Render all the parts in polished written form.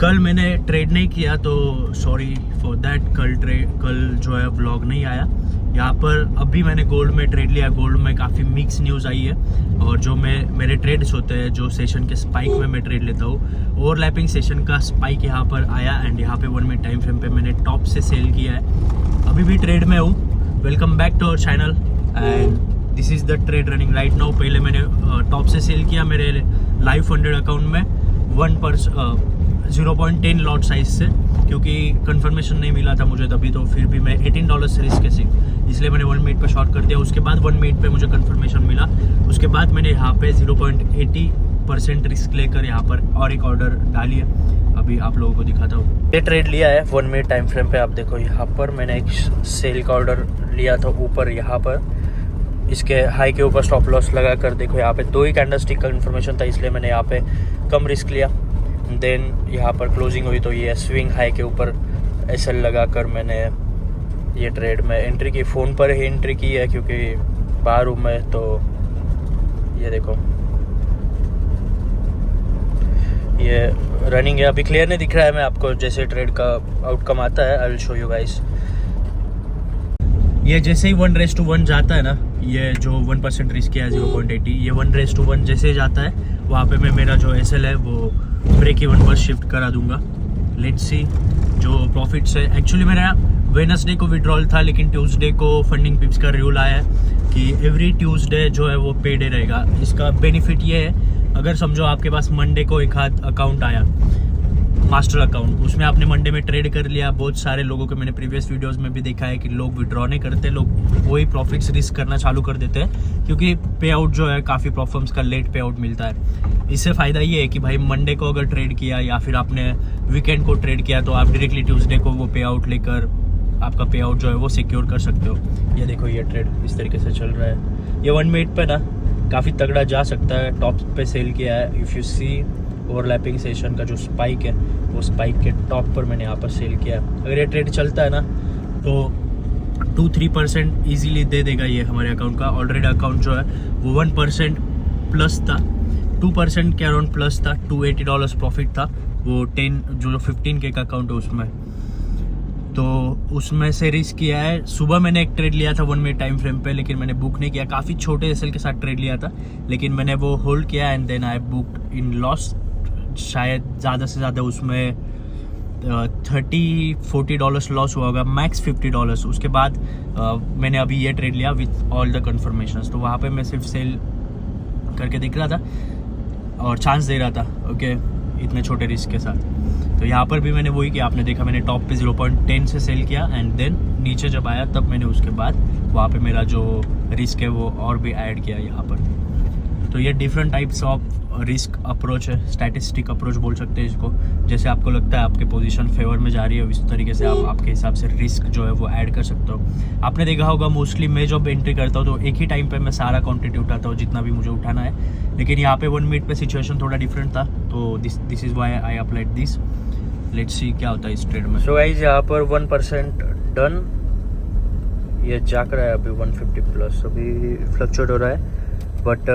कल मैंने ट्रेड नहीं किया तो सॉरी फॉर दैट। कल जो है व्लॉग नहीं आया। यहाँ पर अभी मैंने गोल्ड में ट्रेड लिया। गोल्ड में काफ़ी मिक्स न्यूज़ आई है और जो मेरे ट्रेड्स होते हैं, जो सेशन के स्पाइक में मैं ट्रेड लेता हूँ, ओवरलैपिंग सेशन का स्पाइक यहाँ पर आया एंड यहाँ पे 1 मिनट टाइम फ्रेम पे मैंने टॉप से सेल किया है। अभी भी ट्रेड में हूँ। Welcome back to our channel and this is the trade running right now. पहले मैंने टॉप से सेल किया मेरे लाइव फंडेड अकाउंट में 0.10 लॉट साइज से, क्योंकि कंफर्मेशन नहीं मिला था मुझे तभी, तो फिर भी मैं $18 से रिस्क है इसलिए मैंने 1 मिनट पे शॉर्ट कर दिया। उसके बाद 1 मिनट पे मुझे कंफर्मेशन मिला। उसके बाद मैंने यहाँ पे 0.80% रिस्क लेकर यहाँ पर और एक ऑर्डर डाली है। अभी आप लोगों को दिखाता हूँ। ये ट्रेड लिया है 1 मिनट टाइम फ्रेम पे। आप देखो यहाँ पर मैंने एक सेल का ऑर्डर लिया था ऊपर, यहाँ पर इसके हाई के ऊपर स्टॉप लॉस लगा कर देखो यहाँ पे 2 ही कैंडलस्टिक का इन्फॉर्मेशन था, इसलिए मैंने यहाँ पे कम रिस्क लिया। देन यहाँ पर क्लोजिंग हुई तो ये स्विंग हाई के ऊपर एसएल लगा कर मैंने ये ट्रेड में एंट्री की। फ़ोन पर ही एंट्री की है क्योंकि बाहर हूँ मैं। तो ये देखो ये रनिंग है। अभी क्लियर नहीं दिख रहा है, मैं आपको जैसे ट्रेड का आउटकम आता है I will show you guys. ये जैसे ही 1:1 जाता है ना, ये जो 1% रिस्क है 0.80, ये 1:1 जैसे जाता है वहाँ पे मैं मेरा जो एसएल है वो ब्रेक इवन पर शिफ्ट करा दूंगा। लेट्स सी जो प्रॉफिट्स है। एक्चुअली मेरा वेडनेसडे को विड्रॉल था, लेकिन ट्यूसडे को फंडिंग पिप्स का रूल आया है कि एवरी ट्यूसडे जो है वो पे डे रहेगा। इसका बेनिफिट ये है, अगर समझो आपके पास मंडे को एक हाथ अकाउंट आया, मास्टर अकाउंट, उसमें आपने मंडे में ट्रेड कर लिया। बहुत सारे लोगों को मैंने प्रीवियस वीडियोस में भी देखा है कि लोग विड्रॉ नहीं करते, लोग वही प्रॉफिट्स रिस्क करना चालू कर देते हैं, क्योंकि पे आउट जो है काफ़ी प्रॉफर्म्स का लेट पे आउट मिलता है। इससे फ़ायदा ये है कि भाई मंडे को अगर ट्रेड किया या फिर आपने वीकेंड को ट्रेड किया तो आप डायरेक्टली ट्यूसडे को वो पे आउट लेकर आपका पे आउट जो है वो सिक्योर कर सकते हो। ये देखो ये ट्रेड इस तरीके से चल रहा है। ये 1 मिनट पे ना काफ़ी तगड़ा जा सकता है। टॉप पे सेल किया है। If you see overlapping session का जो स्पाइक है, वो स्पाइक के टॉप पर मैंने यहाँ पर सेल किया है। अगर ये ट्रेड चलता है ना तो 2-3% ईजीली दे देगा ये हमारे अकाउंट का। ऑलरेडी अकाउंट जो है वो 1% प्लस था, 2% के अराउंड प्लस था। $280 प्रॉफिट था वो 15K का अकाउंट है उसमें। तो उसमें से रिस्क किया है। सुबह मैंने एक ट्रेड लिया था 1 मिनट टाइम फ्रेम पे, लेकिन मैंने बुक नहीं किया। काफ़ी छोटे एसएल के साथ ट्रेड लिया था, लेकिन मैंने वो होल्ड किया and then I booked in loss. शायद ज़्यादा से ज़्यादा उसमें $30-40 लॉस हुआ होगा, मैक्स $50। उसके बाद मैंने अभी ये ट्रेड लिया विथ ऑल द कन्फर्मेशंस। तो वहाँ पे मैं सिर्फ सेल करके दिख रहा था और चांस दे रहा था ओके इतने छोटे रिस्क के साथ। तो यहाँ पर भी मैंने वही किया, आपने देखा मैंने टॉप पे 0.10 से सेल किया एंड देन नीचे जब आया तब मैंने उसके बाद वहाँ पे मेरा जो रिस्क है वो और भी ऐड किया यहाँ पर। तो ये different types of risk approach है, स्टैटिस्टिक अप्रोच बोल सकते हैं इसको। जैसे आपको लगता है आपके पोजीशन फेवर में जा रही है, इस तरीके से आप आपके हिसाब से रिस्क जो है वो ऐड कर सकते हो। आपने देखा होगा मोस्टली मैं जब एंट्री करता हूँ तो एक ही टाइम पे मैं सारा क्वांटिटी उठाता हूँ जितना भी मुझे उठाना है, लेकिन यहाँ पे 1 मिनट पे सिचुएशन थोड़ा डिफरेंट था, तो this is why I applied this. Let's see क्या होता है इस ट्रेड में। सो गाइस यहाँ पर 1% डन। ये जाकर रहा है अभी 150 प्लस, अभी फ्लक्चुएट हो रहा है, बट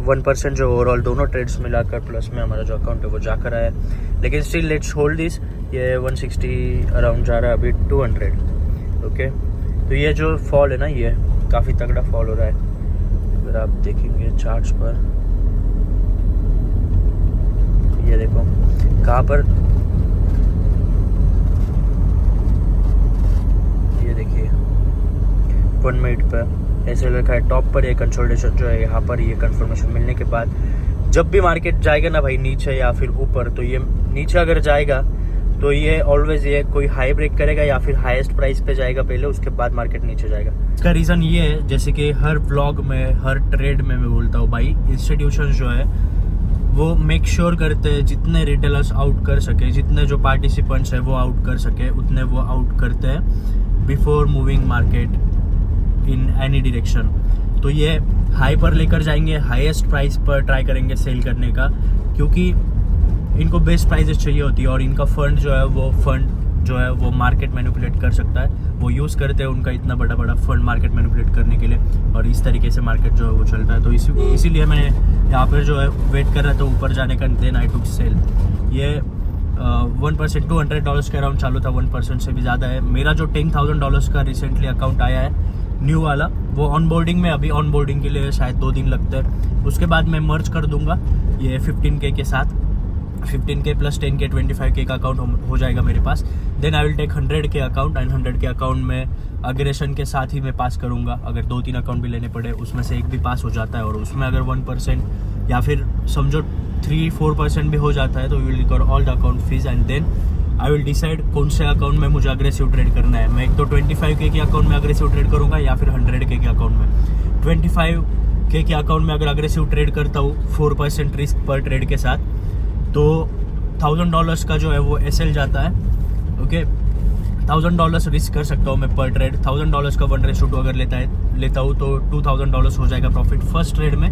1% जो ओवरऑल दोनों ट्रेड्स मिलाकर प्लस में हमारा जो अकाउंट है वो जाकर आया है। लेकिन स्टिल लेट्स होल्ड दिस। ये 160 अराउंड जा रहा है अभी 200 ओके। तो ये जो फॉल है ना, ये काफ़ी तगड़ा फॉल हो रहा है। अगर आप देखेंगे चार्ट्स पर, ये देखो कहाँ पर, ये देखिए 1 मिनट पर ऐसे रखा है टॉप पर। ये कंसोलिडेशन जो है यहाँ पर, ये कंफर्मेशन मिलने के बाद जब भी मार्केट जाएगा ना भाई नीचे या फिर ऊपर, तो ये नीचे अगर जाएगा तो ये ऑलवेज ये कोई हाई ब्रेक करेगा या फिर हाईएस्ट प्राइस पे जाएगा पहले, उसके बाद मार्केट नीचे जाएगा। इसका रीज़न ये है, जैसे कि हर व्लॉग में हर ट्रेड में मैं बोलता हूँ भाई, इंस्टीट्यूशन जो है वो मेक श्योर करते हैं जितने रिटेलर्स आउट कर सके, जितने जो पार्टिसिपेंट्स है वो आउट कर सके, उतने वो आउट करते हैं before moving market in any direction. तो ये हाई पर लेकर जाएंगे, हाईएस्ट प्राइस पर ट्राई करेंगे सेल करने का, क्योंकि इनको बेस्ट प्राइसेस चाहिए होती है और इनका फंड जो है वो मार्केट मैनिपुलेट कर सकता है। वो यूज़ करते हैं उनका इतना बड़ा फंड मार्केट मैनिपुलेट करने के लिए, और इस तरीके से मार्केट जो है वो चलता है। तो इसीलिए मैंने यहाँ पर जो है वेट कर रहा था ऊपर जाने का, देन आई टुक सेल। ये 1% $200 के अराउंड चालू था, 1% से भी ज़्यादा है। मेरा जो $10,000 का रिसेंटली अकाउंट आया है न्यू वाला, वो ऑनबोर्डिंग में, अभी ऑनबोर्डिंग के लिए शायद 2 दिन लगते हैं। उसके बाद मैं मर्ज कर दूंगा ये 15K के साथ, 15K प्लस 10K 25K का अकाउंट हो जाएगा मेरे पास। Then I will take 100K account, and 100K account में अग्रेशन के साथ ही मैं पास करूँगा। अगर 2-3 अकाउंट भी लेने पड़े उसमें से एक भी पास हो जाता है, और उसमें अगर 1% या फिर समझो 3-4% भी हो जाता है, तो we will recover all the account fees, and then I will decide कौन से अकाउंट में मुझे अग्रेसिव ट्रेड करना है। मैं एक तो 25K के अकाउंट में अग्रेसिव ट्रेड करूँगा, या फिर 100K के अकाउंट में। 25K के अकाउंट में अगर अग्रेसिव ट्रेड करता हूँ 4% रिस्क पर ट्रेड के साथ, तो $1,000 का जो है वो SL जाता है। ओके, $1,000 रिस्क कर सकता हूँ मैं पर ट्रेड। $1,000 का 1:2 अगर लेता हूँ तो $2,000 हो जाएगा प्रॉफिट फर्स्ट ट्रेड में,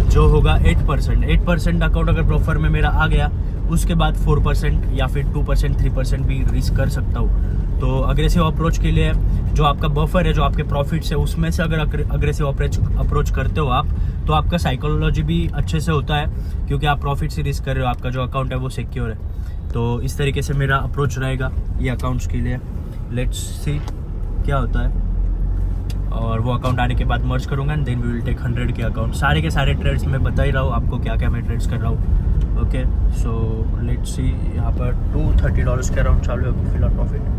जो होगा 8%। अकाउंट अगर प्रॉफर में मेरा आ गया, उसके बाद 4% या फिर 2%, 3% भी रिस्क कर सकता हूँ। तो अग्रेसिव अप्रोच के लिए जो आपका बफर है, जो आपके प्रॉफिट्स है, उसमें से अगर अग्रेसिव अप्रोच करते हो आप, तो आपका साइकोलॉजी भी अच्छे से होता है, क्योंकि आप प्रॉफिट से रिस्क कर रहे हो, आपका जो अकाउंट है वो सिक्योर है। तो इस तरीके से मेरा अप्रोच रहेगा ये अकाउंट्स के लिए। लेट्स सी क्या होता है। और वो अकाउंट आने के बाद मर्ज करूँगा, and then we will take 100K account. सारे के सारे ट्रेड्स मैं बता ही रहा हूँ आपको क्या क्या मैं ट्रेड्स कर रहा हूँ। ओके, सो लेट्स सी, यहाँ पर $230 के अराउंड चालू है फिलहाल प्रॉफिट।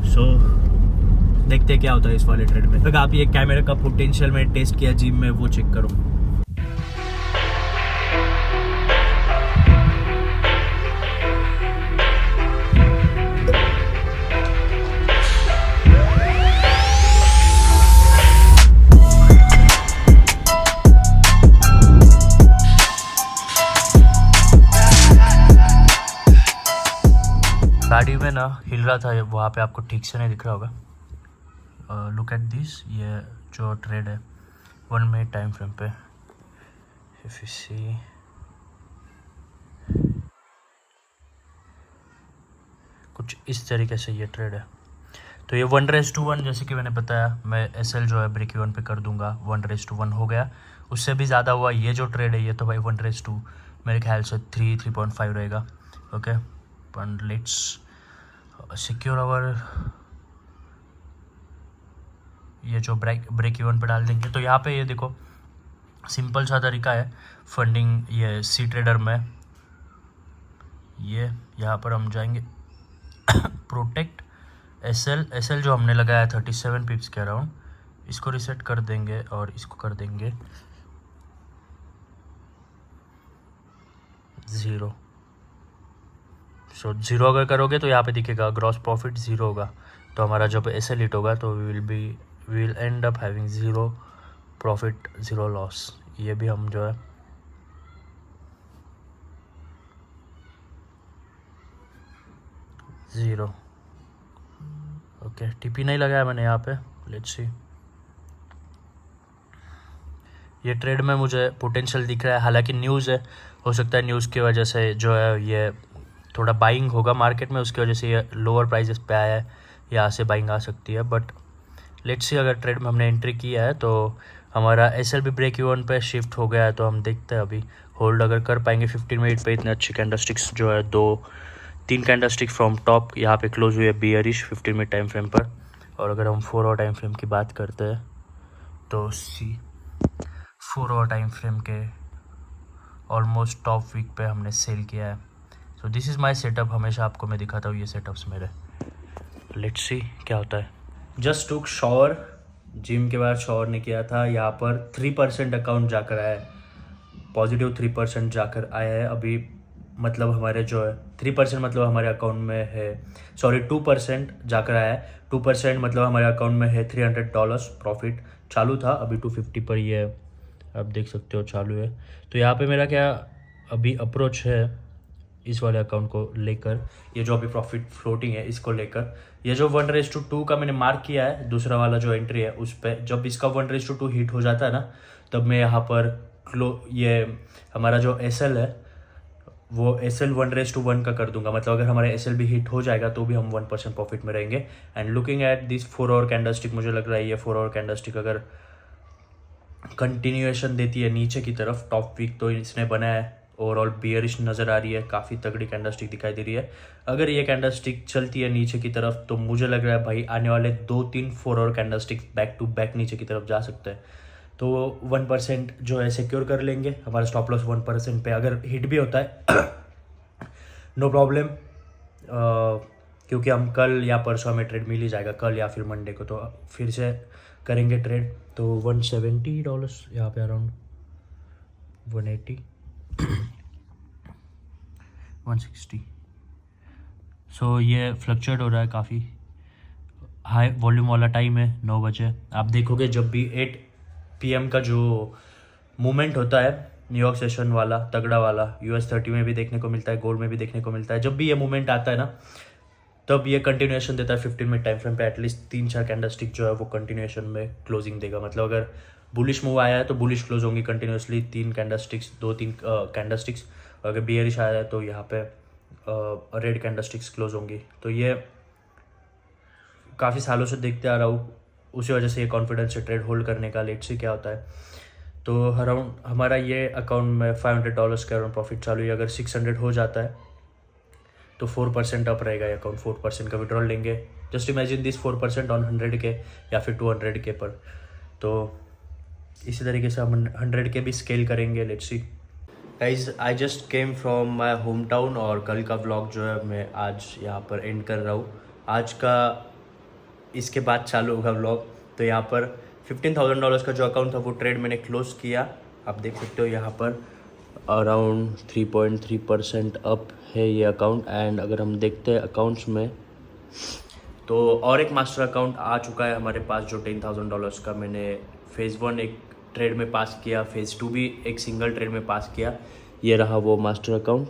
सो देखते हैं क्या होता है इस वाले ट्रेड में। अगर आप ये कैमरे का पोटेंशियल में टेस्ट किया जिम में, वो चेक करो। गाड़ी में ना हिल रहा था वहाँ पे, आपको ठीक से नहीं दिख रहा होगा। लुक एट दिस, ये जो ट्रेड है 1 मिनट टाइम फ्रेम पे, इफ यू सी, कुछ इस तरीके से ये ट्रेड है। तो ये 1:1, जैसे कि मैंने बताया, मैं SL जो है ब्रेक इवन पे कर दूंगा। 1:1 हो गया, उससे भी ज़्यादा हुआ ये जो ट्रेड है, ये तो भाई 1:2 मेरे ख्याल से 3.5 रहेगा। Okay, but let's secure our, ये जो ब्रेक इवन पे डाल देंगे। तो यहाँ पे ये देखो, सिंपल सा तरीका है फंडिंग ये सी ट्रेडर में। ये यहाँ पर हम जाएंगे प्रोटेक्ट SL जो हमने लगाया 37 पिप्स के अराउंड, इसको रिसेट कर देंगे और इसको कर देंगे 0। सो 0 अगर करोगे तो यहाँ पे दिखेगा ग्रॉस प्रॉफिट 0 होगा। तो हमारा जब SL हिट होगा तो we will end up having 0 profit 0 loss. ये भी हम जो है ज़ीरो। ओके, TP नहीं लगाया मैंने यहाँ पे। लेट्स सी, ये ट्रेड में मुझे पोटेंशियल दिख रहा है। हालांकि न्यूज़ है, हो सकता है न्यूज़ की वजह से जो है ये थोड़ा बाइंग होगा मार्केट में, उसकी वजह से ये लोअर प्राइसेस पे आया है, यहाँ से बाइंग आ सकती है। बट लेट्स सी, अगर ट्रेड में हमने एंट्री किया है तो हमारा SL भी ब्रेक इवन पे शिफ्ट हो गया है। तो हम देखते हैं अभी होल्ड अगर कर पाएंगे 15 मिनट पे। इतने अच्छी कैंडलस्टिक्स जो है 2-3 कैंडलस्टिक फ्रॉम टॉप यहाँ पे क्लोज हुई है बियरिश 15 मिनट टाइम फ्रेम पर। और अगर हम 4 आवर टाइम फ्रेम की बात करते हैं तो 4 आवर टाइम फ्रेम के ऑलमोस्ट टॉप वीक पे हमने सेल किया है। So this is my setup. हमेशा आपको मैं दिखाता हूँ ये सेटअप्स मेरे। लेट्स सी क्या होता है। जस्ट टुक शॉवर, जिम के बाद शॉवर ने किया था। यहाँ पर 3% अकाउंट जाकर आया है, पॉजिटिव 3% जाकर आया है अभी। मतलब हमारे जो है 3% मतलब हमारे अकाउंट में है, सॉरी 2% जाकर आया है। 2% मतलब हमारे अकाउंट में है $300 प्रॉफिट। चालू था, अभी 250 पर ये आप देख सकते हो चालू है। तो यहाँ पे मेरा क्या अभी अप्रोच है इस वाले अकाउंट को लेकर, ये जो अभी प्रॉफिट फ्लोटिंग है इसको लेकर। ये जो 1:2 का मैंने मार्क किया है, दूसरा वाला जो एंट्री है उस पर, जब इसका 1:2 हिट हो जाता है ना, तब मैं यहाँ पर ये हमारा जो SL है वो SL 1:1 का कर दूंगा। मतलब अगर हमारा SL भी हिट हो जाएगा तो भी हम 1% प्रॉफिट में रहेंगे। And looking at this 4 hour candlestick, मुझे लग रहा है ये 4 आवर कैंडलस्टिक अगर कंटिन्यूएशन देती है नीचे की तरफ। टॉप वीक तो इसने बनाया है, ओवरऑल बियरिश नज़र आ रही है, काफ़ी तगड़ी कैंडलस्टिक दिखाई दे रही है। अगर ये कैंडलस्टिक चलती है नीचे की तरफ तो मुझे लग रहा है भाई आने वाले 2-3-4 और कैंडलस्टिक बैक टू बैक नीचे की तरफ जा सकते हैं। तो 1% जो है सिक्योर कर लेंगे। हमारा स्टॉप लॉस 1% पे अगर हिट भी होता है नो प्रॉब्लम, क्योंकि हम कल या परसों हमें ट्रेड मिल ही जाएगा, कल या फिर मंडे को तो फिर से करेंगे ट्रेड। तो $170 यहाँ पे अराउंड 180 160। सो ये फ्लक्चुएट हो रहा है, काफ़ी हाई वॉल्यूम वाला टाइम है 9 बजे। आप देखोगे जब भी 8 PM का जो मूवमेंट होता है न्यूयॉर्क सेशन वाला तगड़ा वाला, US30 में भी देखने को मिलता है, गोल्ड में भी देखने को मिलता है, जब भी ये मूवमेंट आता है ना तब ये कंटिन्यूएशन देता है 15 मिनट टाइम फ्रेम पे। एटलीस्ट 3-4 कैंडलस्टिक जो है वो कंटिन्यूएशन में क्लोजिंग देगा। मतलब अगर बुलिश मूव आया है तो बुलिश क्लोज होंगी कंटिन्यूसली 3 कैंडलस्टिक्स, 2-3 कैंडलस्टिक्स। अगर बियरिश आया है तो यहाँ पे रेड कैंडलस्टिक्स क्लोज होंगी। तो ये काफ़ी सालों से देखते आ रहा हूँ, उसी वजह से ये कॉन्फिडेंस है ट्रेड होल्ड करने का। लेट्स सी क्या होता है। तो अराउंड हमारा ये अकाउंट में $500 के अराउंड प्रॉफिट चालू है। अगर 600 हो जाता है तो 4% अप रहेगा ये अकाउंट, 4% का विड्रॉल लेंगे। Just imagine this 4% on 100K या फिर 200K पर। तो इसी तरीके से हम 100K भी स्केल करेंगे। Let's see guys, I just came from my home town और कल का व्लॉग जो है मैं आज यहाँ पर एंड कर रहा हूँ। आज का इसके बाद चालू होगा व्लॉग। तो यहाँ पर $15,000 का जो अकाउंट था वो ट्रेड मैंने क्लोज किया। आप देख सकते हो यहाँ पर अराउंड 3.3% अप है ये अकाउंट। एंड अगर हम देखते हैं अकाउंट्स में तो और एक मास्टर अकाउंट आ चुका है हमारे पास जो $10,000 का मैंने फेज़ 1 एक ट्रेड में पास किया, फेज़ 2 भी एक सिंगल ट्रेड में पास किया। ये रहा वो मास्टर अकाउंट।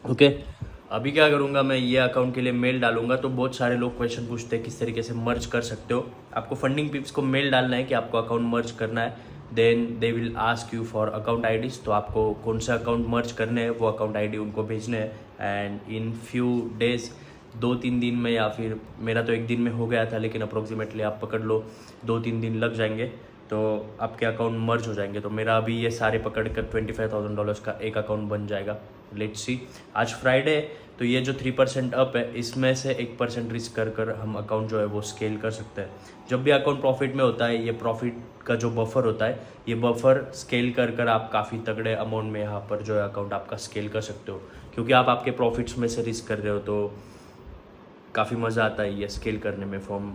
ओके, अभी क्या करूँगा मैं, ये अकाउंट के लिए मेल डालूंगा। तो बहुत सारे लोग क्वेश्चन पूछते हैं किस तरीके से मर्ज कर सकते हो। आपको फंडिंग पिप्स को मेल डालना है कि आपको अकाउंट मर्ज करना है, then they will ask you for account IDs। तो आपको कौन सा अकाउंट मर्ज करने हैं वो अकाउंट ID उनको भेजने हैं। एंड इन फ्यू डेज, 2-3 दिन में, या फिर मेरा तो एक दिन में हो गया था, लेकिन अप्रोक्सीमेटली आप पकड़ लो 2-3 दिन लग जाएंगे तो आपके अकाउंट मर्ज हो जाएंगे। तो मेरा अभी ये सारे पकड़ कर $25,000 का एक अकाउंट बन जाएगा। लेट्स सी, आज फ्राइडे, तो ये जो 3% अप है इसमें से 1% रिस्क कर हम अकाउंट जो है वो स्केल कर सकते हैं। जब भी अकाउंट प्रॉफिट में होता है, ये प्रॉफिट का जो बफर होता है, ये बफर स्केल कर आप काफ़ी तगड़े अमाउंट में यहाँ पर जो है अकाउंट आपका स्केल कर सकते हो, क्योंकि आप आपके प्रॉफिट्स में से रिस्क कर रहे हो। तो काफ़ी मज़ा आता है ये स्केल करने में, from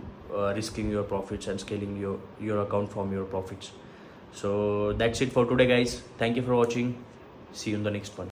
risking your profits and scaling your account from your profits. So that's it for today guys. Thank you for watching. See you in the next one.